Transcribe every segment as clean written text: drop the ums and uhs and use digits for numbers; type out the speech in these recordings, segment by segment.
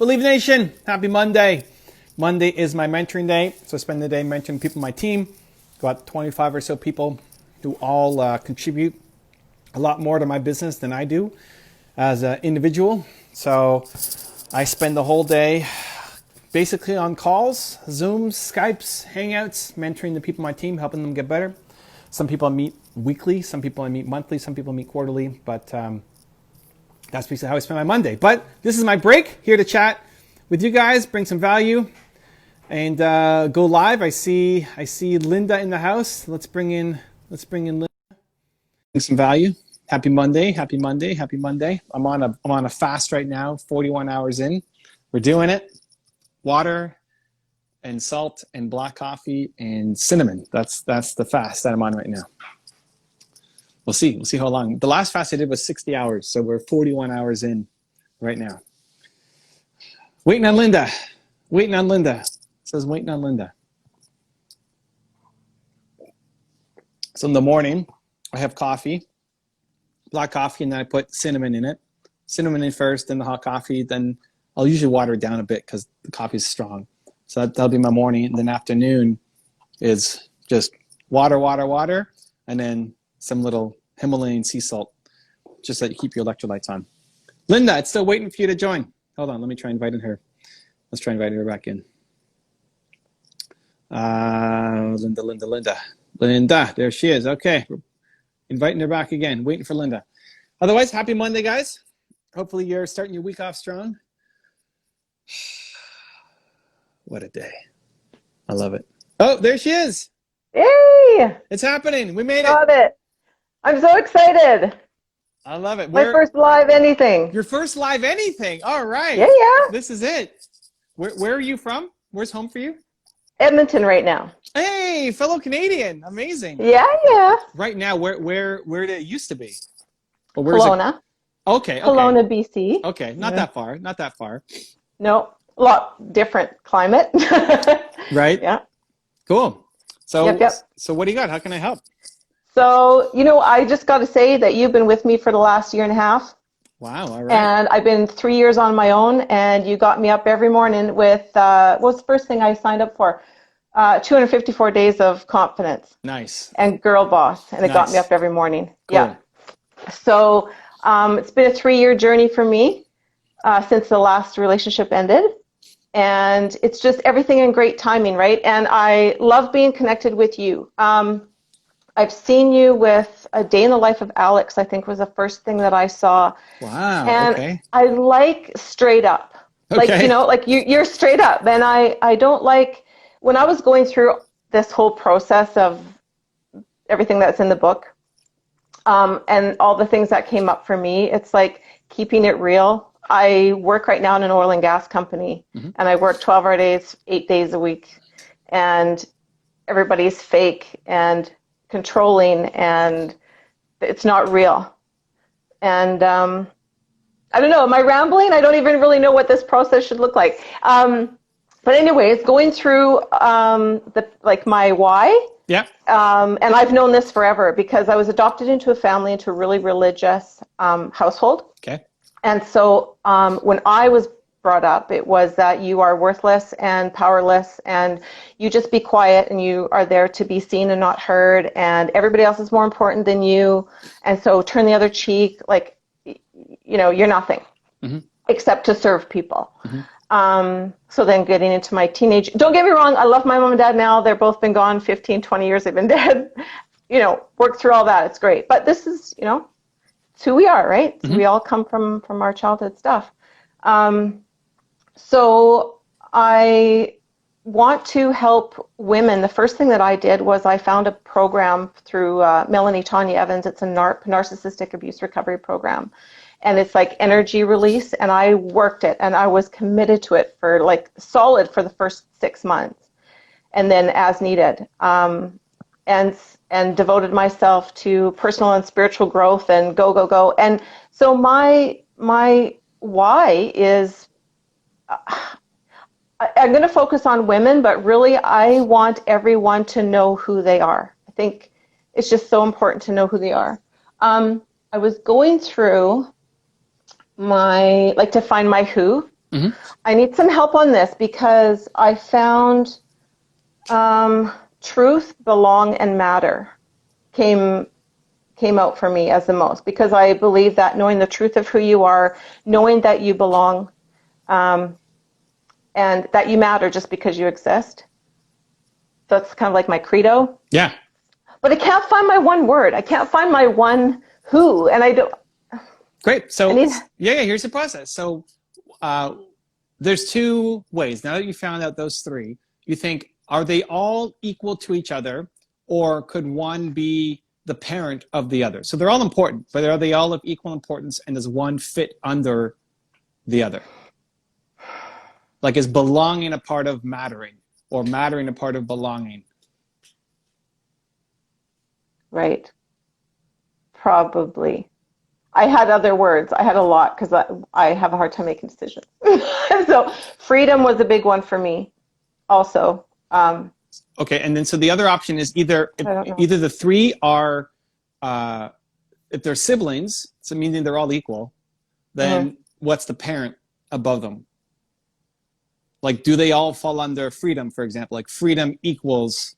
Believe Nation, happy Monday. Monday is my mentoring day, so I spend the day mentoring people on my team. Got 25 or so people who all contribute a lot more to my business than I do as an individual. So I spend the whole day basically on calls, Zooms, Skypes, hangouts, mentoring the people on my team, helping them get better. Some people I meet weekly, some people I meet monthly, some people I meet quarterly, but that's basically how I spend my Monday. But this is my break, here to chat with you guys, bring some value, and go live. I see Linda in the house. Let's bring in Linda. Bring some value. Happy Monday, happy Monday, happy Monday. I'm on a fast right now, 41 hours in. We're doing it. Water and salt and black coffee and cinnamon. That's the fast that I'm on right now. We'll see how long. The last fast I did was 60 hours, so we're 41 hours in right now. Waiting on Linda. It says waiting on Linda. So in the morning, I have coffee, black coffee, and then I put cinnamon in it. Cinnamon in first, then the hot coffee, then I'll usually water it down a bit because the coffee is strong. So that'll be my morning. And then afternoon is just water, and then some little Himalayan sea salt, just so you keep your electrolytes on. Linda, it's still waiting for you to join. Hold on, let me try inviting her. Let's try inviting her back in. Linda, there she is. Okay, we're inviting her back again, waiting for Linda. Otherwise, happy Monday, guys. Hopefully you're starting your week off strong. What a day. I love it. Oh, there she is. Hey! It's happening. We made it. Got it. I'm so excited. I love it. My first live anything. Your first live anything. All right. Yeah. This is it. Where are you from? Where's home for you? Edmonton right now. Hey, fellow Canadian. Amazing. Yeah. Right now, where did it used to be? Or Ilona. Okay. Ilona, BC. Okay, not that far. No, a lot different climate. Right? Yeah. Cool. So, Yep. So what do you got? How can I help? So, I just got to say that you've been with me for the last year and a half. Wow, all right. And I've been 3 years on my own, and you got me up every morning with, what's the first thing I signed up for? 254 days of confidence. Nice. And girl boss, and it got me up every morning. Cool. Yeah. So it's been a 3-year journey for me since the last relationship ended. And it's just everything in great timing, right? And I love being connected with you. I've seen you with A Day in the Life of Alex, I think was the first thing that I saw. Wow, and okay. I like straight up. Okay. Like you're straight up. And I don't like, when I was going through this whole process of everything that's in the book, and all the things that came up for me, it's like keeping it real. I work right now in an oil and gas company, and I work 12-hour days, 8 days a week, and everybody's fake and controlling, and it's not real. And I don't know, am I rambling? I don't even really know what this process should look like. But anyways, going through my why. Yeah. And I've known this forever because I was adopted into a family, into a really religious household. Okay. And so when I was brought up, it was that you are worthless and powerless, and you just be quiet, and you are there to be seen and not heard, and everybody else is more important than you. And so turn the other cheek, you're nothing except to serve people. So then getting into my teenage, don't get me wrong, I love my mom and dad now. They're both been gone 15, 20 years. They've been dead. Worked through all that. It's great. But this is, it's who we are, right? So we all come from our childhood stuff. So I want to help women. The first thing that I did was I found a program through Melanie Tony Evans. It's a narcissistic abuse recovery program. And it's like energy release, and I worked it, and I was committed to it for solid for the first 6 months, and then as needed, and devoted myself to personal and spiritual growth and go. And so my why is, I'm going to focus on women, but really I want everyone to know who they are. I think it's just so important to know who they are. I was going through to find my who, Mm-hmm. I need some help on this because I found truth, belong, and matter came out for me as the most, because I believe that knowing the truth of who you are, knowing that you belong, and that you matter just because you exist. So that's kind of like my credo. Yeah. But I can't find my one word. I can't find my one who, and I don't. Great. So here's the process. So there's two ways. Now that you found out those three, you think, are they all equal to each other, or could one be the parent of the other? So they're all important, but are they all of equal importance, and does one fit under the other? Like, is belonging a part of mattering, or mattering a part of belonging? Right. Probably. I had other words. I had a lot because I have a hard time making decisions. So freedom was a big one for me also. Okay, and then so the other option is either the three are, if they're siblings, so meaning they're all equal, then what's the parent above them? Like, do they all fall under freedom, for example? Like, freedom equals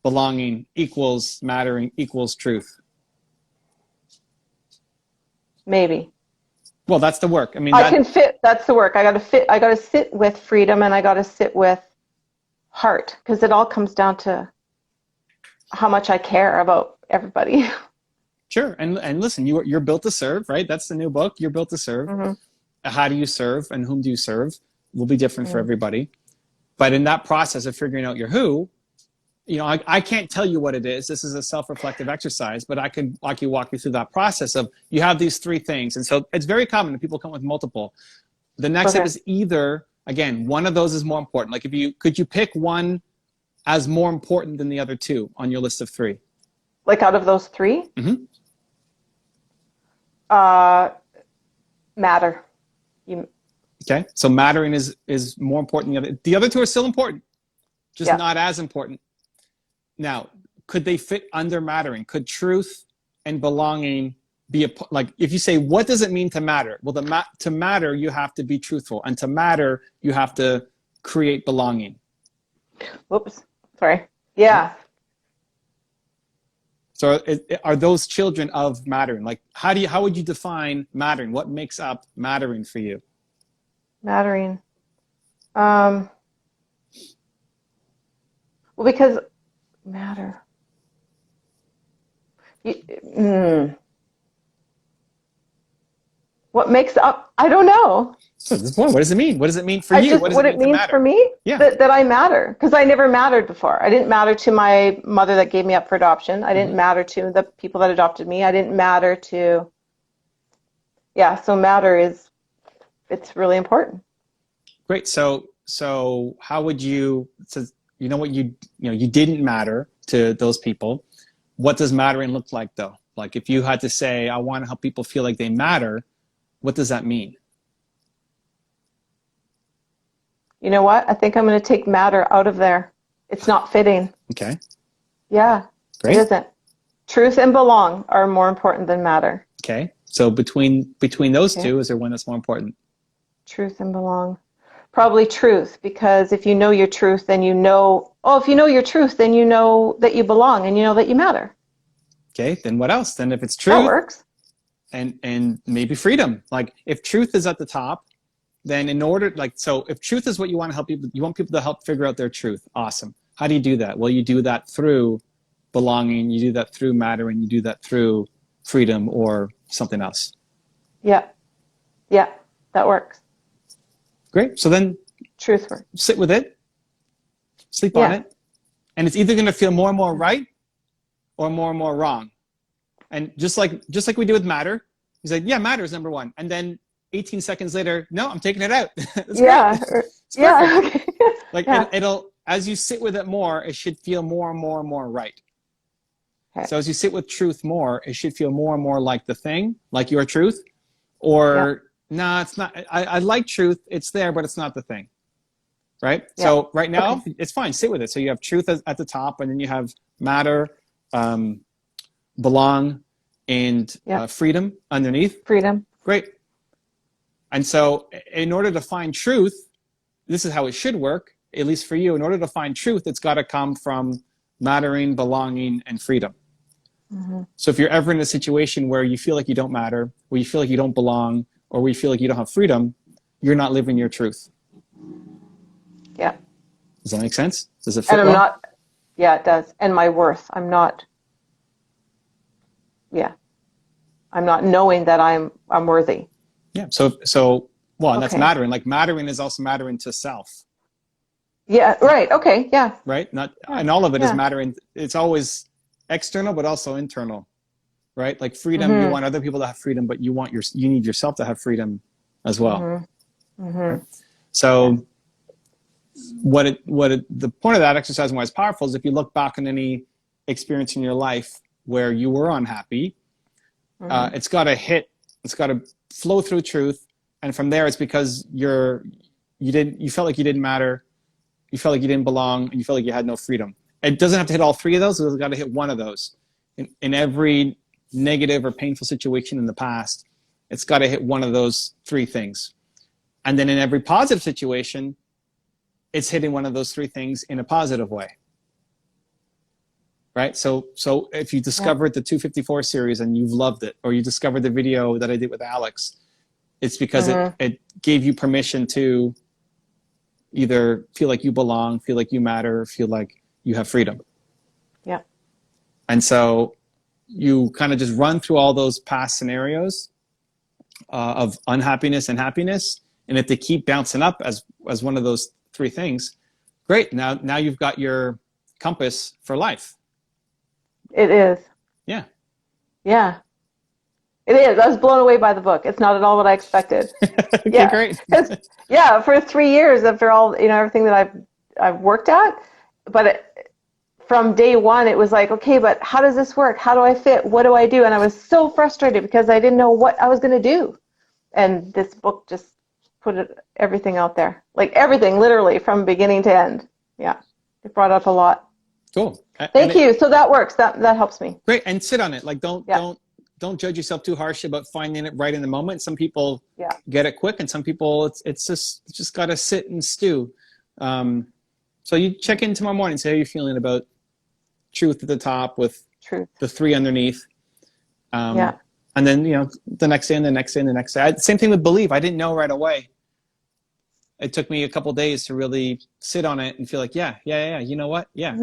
belonging, equals mattering, equals truth. Maybe. Well, that's the work. I mean, I can fit. That's the work. I got to fit. I got to sit with freedom, and I got to sit with heart, because it all comes down to how much I care about everybody. Sure. And listen, you're built to serve, right? That's the new book. You're built to serve. How do you serve, and whom do you serve will be different for everybody. But in that process of figuring out your who, I can't tell you what it is. This is a self-reflective exercise, but I can walk you through that process of, you have these three things. And so it's very common that people come with multiple. The next step is either, again, one of those is more important. Like, could you pick one as more important than the other two on your list of three? Like, out of those three? Matter. Okay, so mattering is more important than the other. The other two are still important, just not as important. Now, could they fit under mattering? Could truth and belonging be like, if you say, what does it mean to matter? Well, to matter, you have to be truthful, and to matter, you have to create belonging. Oops, sorry. Yeah. So are those children of mattering? Like, how would you define mattering? What makes up mattering for you? Mattering. Well, because matter. What makes up? I don't know. So this point, what does it mean? What does it mean for you? What it means for me? Yeah. That I matter, because I never mattered before. I didn't matter to my mother that gave me up for adoption. I didn't matter to the people that adopted me. I didn't matter to. Yeah. So matter it's really important. Great. So how would you? So what you didn't matter to those people. What does mattering look like, though? Like, if you had to say, I want to help people feel like they matter, what does that mean? You know what? I think I'm going to take matter out of there. It's not fitting. Okay. Yeah. Great. It isn't. Truth and belong are more important than matter. Okay. So between those two, is there one that's more important? Truth and belong. Probably truth, because if you know your truth, then you know, if you know your truth, then you know that you belong, and you know that you matter. Okay, then what else? Then if it's truth, that works. And maybe freedom. Like, if truth is at the top, then if truth is what you want to help people, you want people to help figure out their truth. Awesome. How do you do that? Well, you do that through belonging, you do that through mattering, you do that through freedom or something else. Yeah, that works. Great. So then truth works. Sit with it, sleep on it, and it's either going to feel more and more right or more wrong. And just like we do with matter, you say, yeah, matter is number one. And then 18 seconds later, no, I'm taking it out. Okay. It'll, as you sit with it more, it should feel more and more right. Okay. So as you sit with truth more, it should feel more and more like the thing, like your truth, or no, it's not. I like truth. It's there, but it's not the thing. Right? Yeah. So right now, it's fine. Sit with it. So you have truth at the top, and then you have matter, belong, and freedom underneath. Freedom. Great. And so in order to find truth, this is how it should work, at least for you. In order to find truth, it's got to come from mattering, belonging, and freedom. Mm-hmm. So if you're ever in a situation where you feel like you don't matter, where you feel like you don't belong, or where you feel like you don't have freedom, you're not living your truth. Yeah. Does that make sense? Does it fit And I'm well? not, yeah, it does. And my worth, I'm not knowing that I'm worthy. Yeah. So well, and that's Okay. mattering. Like mattering is also mattering to self. Yeah, right. Okay, yeah. Right? And all of it is Yeah. mattering. It's always external, but also internal. Right? Like freedom, Mm-hmm. you want other people to have freedom, but you need yourself to have freedom as well. Mm-hmm. Mm-hmm. Right? So the point of that exercise and why it's powerful is if you look back on any experience in your life where you were unhappy, Mm-hmm. it's got to flow through truth. And from there, it's because you felt like you didn't matter, you felt like you didn't belong, and you felt like you had no freedom. It doesn't have to hit all three of those. It's got to hit one of those. In every negative or painful situation in the past, it's got to hit one of those three things. And then in every positive situation, it's hitting one of those three things in a positive way. Right? So if you discovered the 254 series and you've loved it, or you discovered the video that I did with Alex, it's because it gave you permission to either feel like you belong, feel like you matter, feel like you have freedom. Yeah. And so you kind of just run through all those past scenarios of unhappiness and happiness. And if they keep bouncing up as one of those three things, great. Now you've got your compass for life. It is. Yeah. Yeah. It is. I was blown away by the book. It's not at all what I expected. Okay, Yeah. great. Yeah, for 3 years after all, everything that I've worked at, but from day one, it was like, okay, but how does this work? How do I fit? What do I do? And I was so frustrated because I didn't know what I was going to do. And this book just put everything out there, like everything, literally from beginning to end. Yeah, it brought up a lot. Cool. Thank you. So that works. That helps me. Great. And sit on it. Like don't judge yourself too harsh about finding it right in the moment. Some people get it quick, and some people it's just got to sit and stew. So you check in tomorrow morning, say how you're feeling about truth at the top with the three underneath. And then, the next day and the next day and the next day. Same thing with believe. I didn't know right away. It took me a couple days to really sit on it and feel like, yeah. You know what? Yeah.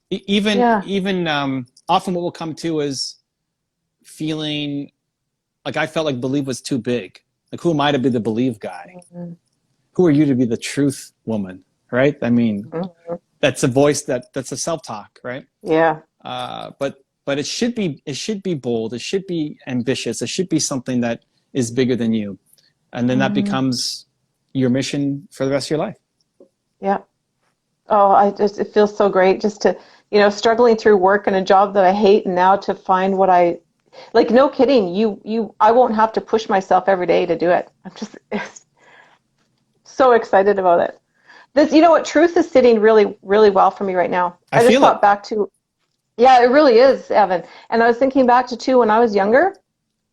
Even often what will come to is feeling like I felt like believe was too big. Like, who am I to be the believe guy? Mm-hmm. Who are you to be the truth woman? Right? I mean, that's a voice that's a self-talk, right? Yeah. But it should be bold. It should be ambitious. It should be something that is bigger than you. And then that becomes your mission for the rest of your life. Yeah. Oh, it feels so great just to, struggling through work and a job that I hate, and now to find what like, no kidding, I won't have to push myself every day to do it. I'm just so excited about it. This, what, truth is sitting really, really well for me right now. I just thought back to, yeah, it really is, Evan. And I was thinking back to, too, when I was younger,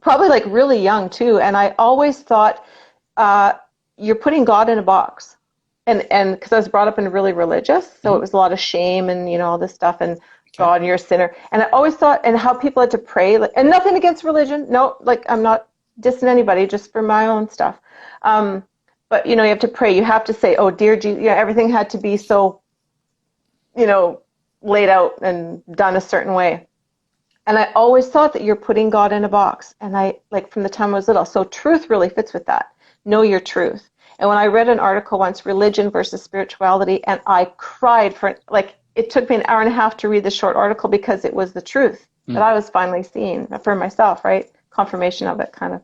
probably like really young, too. And I always thought, you're putting God in a box. And because I was brought up in really religious, so it was a lot of shame and, all this stuff, and God, you're a sinner. And I always thought, and how people had to pray, and nothing against religion. No, like, I'm not dissing anybody, just for my own stuff. But, you have to pray. You have to say, oh, dear Jesus. Everything had to be so, laid out and done a certain way. And I always thought that you're putting God in a box. And I, like, from the time I was little. So truth really fits with that. Know your truth. And when I read an article once, religion versus spirituality, and I cried it took me an hour and a half to read the short article because it was the truth that I was finally seeing for myself, right? Confirmation of it, kind of.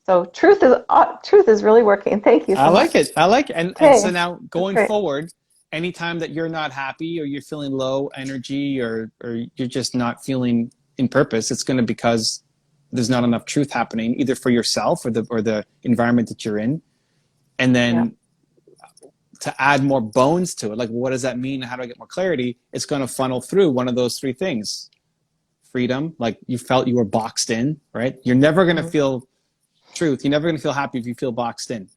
So truth is really working. Thank you so much. I like it. And so now going forward, anytime that you're not happy or you're feeling low energy or you're just not feeling in purpose, it's going to be because there's not enough truth happening either for yourself or the environment that you're in. And then to add more bones to it, like, what does that mean? How do I get more clarity? It's going to funnel through one of those three things. Freedom, like you felt you were boxed in, right? You're never going to feel truth. You're never going to feel happy if you feel boxed in.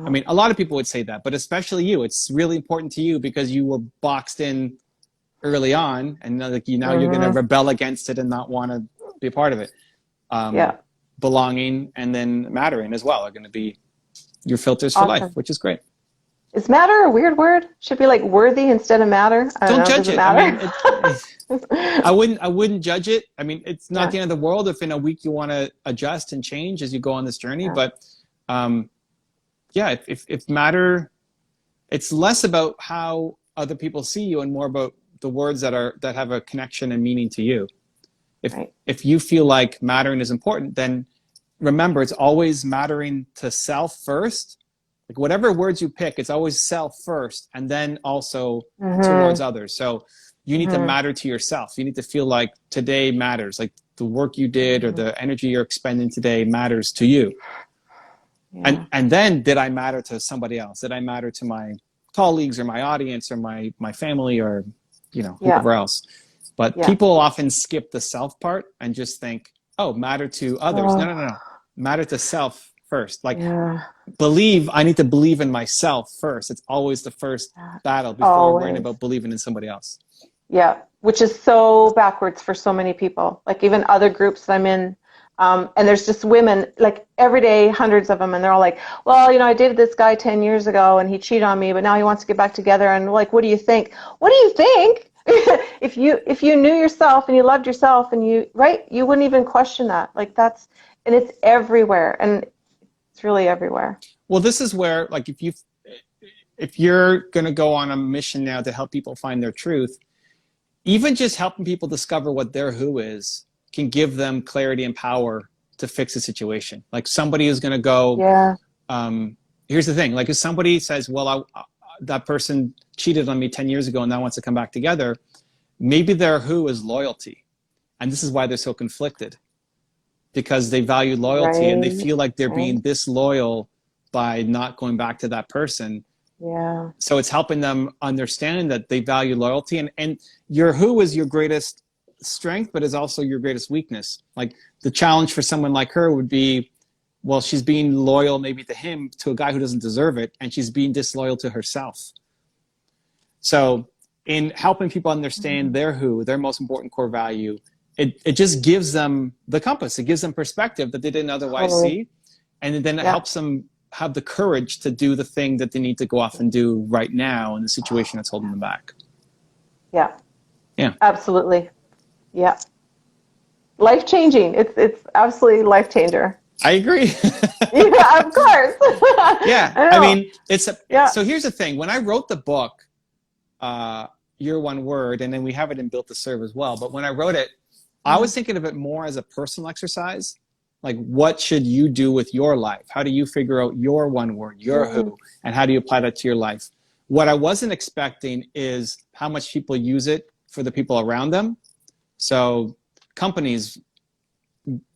I mean, a lot of people would say that, but especially you. It's really important to you because you were boxed in early on, and like now you're going to rebel against it and not want to be a part of it. Belonging and then mattering as well are going to be your filters for life, which is great. Is matter a weird word? Should be like worthy instead of matter. Don't judge it. Matter? I wouldn't judge it. I mean, it's not the end of the world if in a week you want to adjust and change as you go on this journey. But if matter, it's less about how other people see you and more about the words that have a connection and meaning to you. If you feel like mattering is important, then remember it's always mattering to self first. Like whatever words you pick, it's always self first and then also towards others. So you need to matter to yourself. You need to feel like today matters. Like the work you did or the energy you're expending today matters to you. Yeah. And then did I matter to somebody else? Did I matter to my colleagues or my audience or my family or, whoever else? But people often skip the self part and just think, oh, matter to others. No. Matter to self first. Like I need to believe in myself first. It's always the first battle before worrying about believing in somebody else. Yeah, which is so backwards for so many people. Like even other groups that I'm in, and there's just women, like every day, hundreds of them, and they're all like, well, I dated this guy 10 years ago and he cheated on me, but now he wants to get back together. And like, what do you think? What do you think? If you knew yourself and you loved yourself and you wouldn't even question that. Like and it's everywhere, and it's really everywhere. Well, this is where, like, if you're going to go on a mission now to help people find their truth, even just helping people discover what their who is can give them clarity and power to fix a situation. Like somebody is going to go, here's the thing. Like if somebody says, well, that person cheated on me 10 years ago and now wants to come back together, maybe their who is loyalty. And this is why they're so conflicted, because they value loyalty and they feel like they're being disloyal by not going back to that person. Yeah. So it's helping them understand that they value loyalty, and your who is your greatest strength, but is also your greatest weakness. Like the challenge for someone like her would be, well, she's being loyal maybe to him, to a guy who doesn't deserve it, and she's being disloyal to herself. So in helping people understand their who, their most important core value, it just gives them the compass. It gives them perspective that they didn't otherwise see. And then it helps them have the courage to do the thing that they need to go off and do right now in the situation that's holding them back. Yeah. Yeah. Absolutely. Yeah. Life-changing. It's absolutely life-changer. I agree. Yeah, of course. Yeah. I mean, so here's the thing. When I wrote the book, Your One Word, and then we have it in Built to Serve as well. But when I wrote it, I was thinking of it more as a personal exercise. Like, what should you do with your life? How do you figure out your one word, your who, and how do you apply that to your life? What I wasn't expecting is how much people use it for the people around them. So companies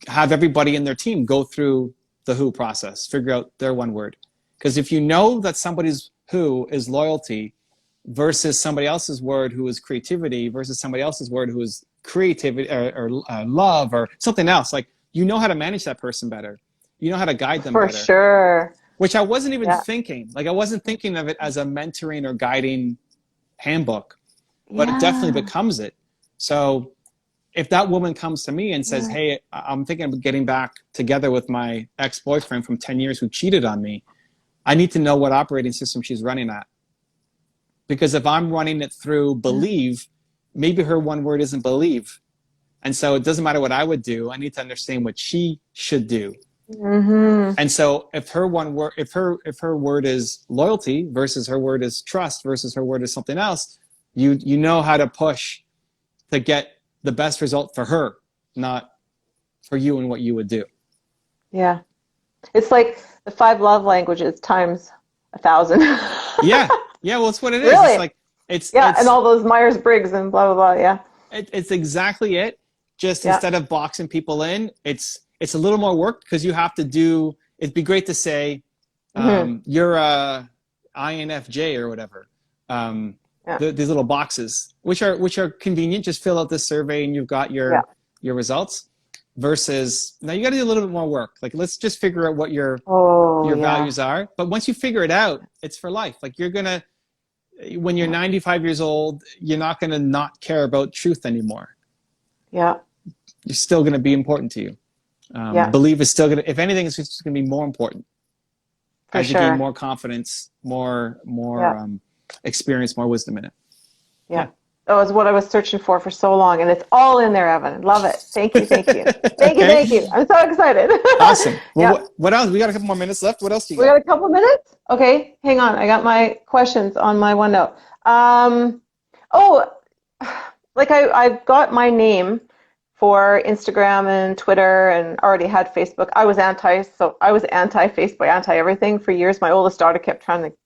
have everybody in their team go through the who process, figure out their one word. Because if you know that somebody's who is loyalty versus somebody else's word who is creativity versus somebody else's word who is creativity or love or something else, like, you know how to manage that person better. You know how to guide them better. For sure. Which I wasn't even thinking. Like, I wasn't thinking of it as a mentoring or guiding handbook, but it definitely becomes it. So if that woman comes to me and says, hey, I'm thinking of getting back together with my ex-boyfriend from 10 years who cheated on me, I need to know what operating system she's running at. Because if I'm running it through believe, maybe her one word isn't believe. And so it doesn't matter what I would do. I need to understand what she should do. And so if her one word, if her word is loyalty versus her word is trust versus her word is something else, you know how to push to get the best result for her, not for you and what you would do. Yeah. It's like the 5 love languages times 1,000. Yeah. Well, it's what it is. Really? It's like, it's and all those Myers-Briggs and blah, blah, blah. Yeah. It's exactly it. Just instead of boxing people in, it's a little more work because you have to do, it'd be great to say, you're a INFJ or whatever. These little boxes, which are convenient. Just fill out this survey and you've got your results. versus now you got to do a little bit more work. Like, let's just figure out what your yeah. values are. But once you figure it out, it's for life. Like, you're going to, when you're 95 years old, you're not going to not care about truth anymore. Yeah. You're still going to be important to you. Belief is still going to, if anything, it's just going to be more important. For as you sure. gain more confidence, more experience, more wisdom in it. Yeah. That was what I was searching for so long, and it's all in there, Evan. Love it. Thank you. Thank you. Thank you. I'm so excited. Awesome. Well, what else? We got a couple more minutes left. What else do you got? We got a couple minutes? Okay, hang on. I got my questions on my OneNote. I've got my name for Instagram and Twitter, and already had Facebook. I was anti-Facebook, anti-everything for years. My oldest daughter kept trying to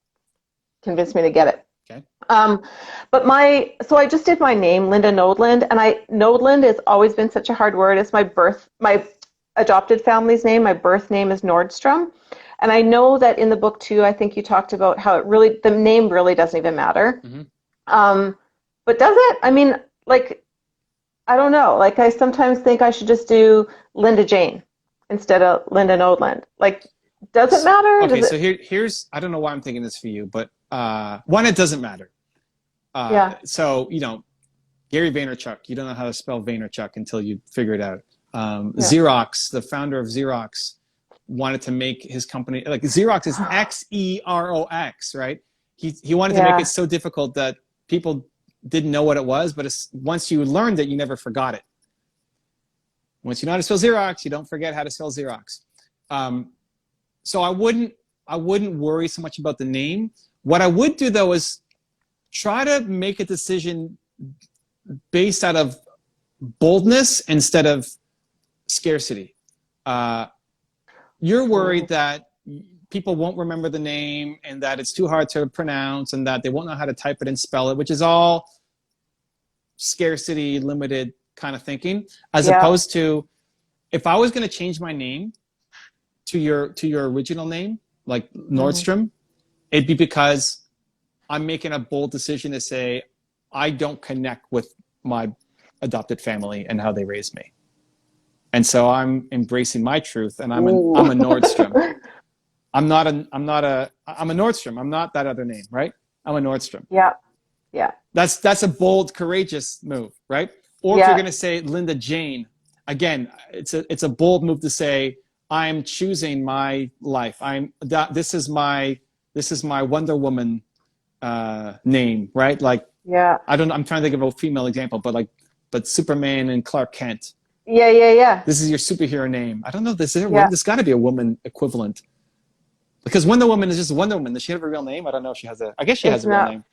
convince me to get it. Okay. So I just did my name, Linda Nodland, and Nodland has always been such a hard word. It's my adopted family's name. My birth name is Nordstrom. And I know that in the book too, I think you talked about how the name really doesn't even matter. Mm-hmm. But does it? I mean, like, I don't know. Like, I sometimes think I should just do Linda Jane instead of Linda Nodland. Like, does it matter? Okay, so here's, I don't know why I'm thinking this for you, but one, it doesn't matter. So, Gary Vaynerchuk, you don't know how to spell Vaynerchuk until you figure it out. Xerox, the founder of Xerox, wanted to make his company, like, Xerox is Xerox, right? He wanted to make it so difficult that people didn't know what it was, but once you learned it, you never forgot it. Once you know how to spell Xerox, you don't forget how to spell Xerox. So I wouldn't worry so much about the name. What I would do, though, is try to make a decision based out of boldness instead of scarcity. You're worried that people won't remember the name and that it's too hard to pronounce and that they won't know how to type it and spell it, which is all scarcity limited kind of thinking, as opposed to, if I was going to change my name to your original name, like Nordstrom, it'd be because I'm making a bold decision to say, I don't connect with my adopted family and how they raised me. And so I'm embracing my truth, and I'm a Nordstrom. I'm a Nordstrom. I'm not that other name, right? I'm a Nordstrom. Yeah. Yeah. That's a bold, courageous move, right? Or if you're going to say Linda Jane, again, it's a bold move to say, I'm choosing my life. This is my Wonder Woman name, right? Like, I'm trying to think of a female example, but Superman and Clark Kent. Yeah. This is your superhero name. I don't know. There's got to be a woman equivalent. Because Wonder Woman is just Wonder Woman. Does she have a real name? I don't know if she has I guess she has a real name.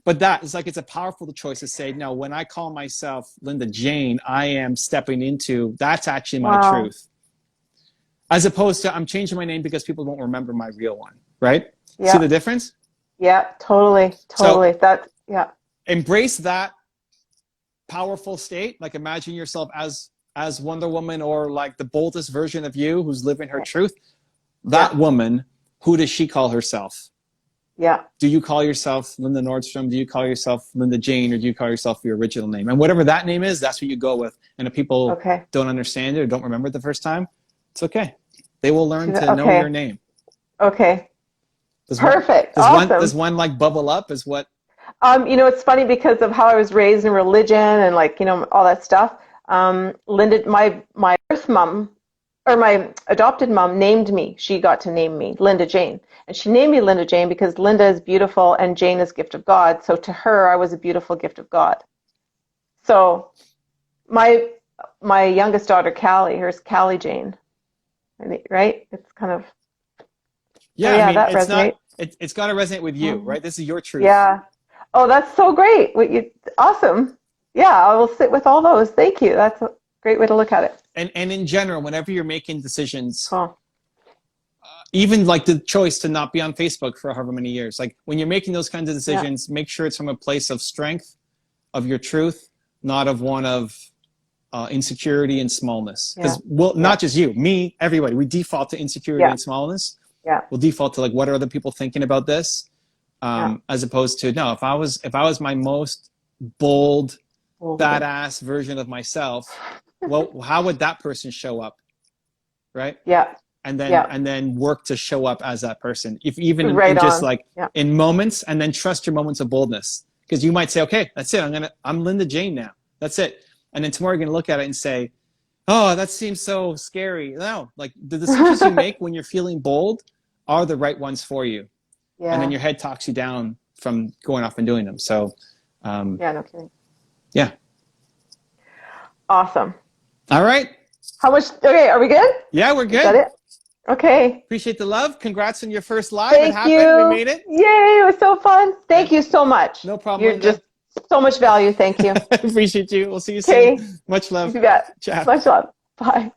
But it's a powerful choice to say, no, when I call myself Linda Jane, I am stepping into, that's actually my truth. As opposed to, I'm changing my name because people won't remember my real one, right? Yeah. See the difference? Yeah, totally. So, embrace that powerful state. Like, imagine yourself as Wonder Woman, or like the boldest version of you who's living her truth. That woman, who does she call herself? Yeah. Do you call yourself Linda Nordstrom? Do you call yourself Linda Jane? Or do you call yourself your original name? And whatever that name is, that's what you go with. And if people don't understand it or don't remember it the first time, it's okay. They will learn to know your name. Okay. Perfect. Does one like bubble up? Is what? It's funny because of how I was raised in religion and all that stuff. Linda, my birth mom, or my adopted mom, named me. She got to name me Linda Jane. And she named me Linda Jane because Linda is beautiful and Jane is gift of God. So to her, I was a beautiful gift of God. So my youngest daughter, Callie, here's Callie Jane. Right? It's kind of... that resonates. It's got to resonate with you, right? This is your truth. Yeah. Oh, that's so great. Awesome. Yeah, I will sit with all those. Thank you. That's a great way to look at it. And in general, whenever you're making decisions, even like the choice to not be on Facebook for however many years, like when you're making those kinds of decisions, make sure it's from a place of strength, of your truth, not of one of insecurity and smallness. Because not just you, me, everybody, we default to insecurity and smallness. Yeah. We'll default to like, what are other people thinking about this? As opposed to, no, if I was my most bold, badass version of myself, well, how would that person show up? Right. Yeah. And then, Yeah. and then work to show up as that person. If even Right in just on. like Yeah. in moments, and then trust your moments of boldness. Because you might say, okay, that's it. I'm Linda Jane now. That's it. And then tomorrow you're going to look at it and say, oh, that seems so scary. No, like the decisions you make when you're feeling bold are the right ones for you. Yeah. And then your head talks you down from going off and doing them. So, yeah, no kidding. Yeah. Awesome. All right. How much? Okay, are we good? Yeah, we're good. Is that it? Okay. Appreciate the love. Congrats on your first live. Thank It happened. you. We made it. Yay, it was so fun. Thank you so much. No problem, You're Linda. just so much value. Thank you. Appreciate you. We'll see you Okay. soon. Much love. You bet. Ciao. Much love. Bye.